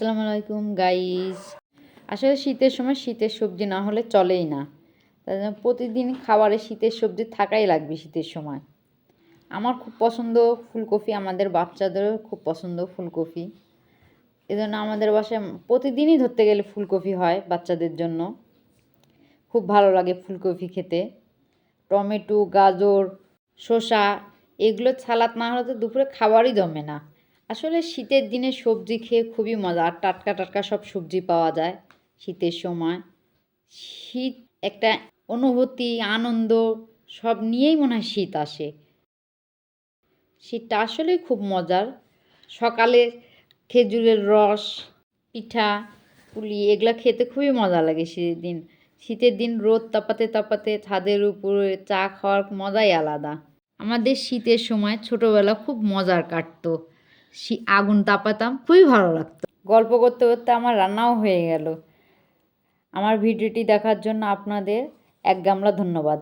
আসসালামু আলাইকুম গাইস। আসলে শীতের সময় শীতের সবজি না হলে চলেই না। তাই জন্য প্রতিদিন খাবারে শীতের সবজি থাকাই লাগবে শীতের সময়। আমার খুব পছন্দ ফুলকপি, আমাদের বাচ্চাদেরও খুব পছন্দ ফুলকপি। এজন্য আমাদের বাসায় প্রতিদিনই ধরতে গেলে ফুলকপি হয় বাচ্চাদের জন্য। খুব ভালো লাগে ফুলকপি খেতে। টমেটো, গাজর, শসা এগুলো সালাদ না হলে তো দুপুরে খাবারই জমে না। আসলে শীতের দিনে সবজি খেয়ে খুবই মজা, আর টাটকা টাটকা সব সবজি পাওয়া যায় শীতের সময়। শীত একটা অনুভূতি, আনন্দ সব নিয়েই মনে হয় শীত আসে। শীতটা আসলেই খুব মজার। সকালে খেজুরের রস, পিঠা, পুলি এগুলো খেতে খুবই মজা লাগে শীতের দিন। শীতের দিন রোদ তাপাতে তাপাতে ছাদের উপরে চা খাওয়ার মজাই আলাদা। আমাদের শীতের সময় ছোটোবেলা খুব মজার কাটতো। আগুন তাপাতাম, খুবই ভালো লাগতো। গল্প করতে করতে আমার রান্নাও হয়ে গেল। আমার ভিডিওটি দেখার জন্য আপনাদের এক গামলা ধন্যবাদ।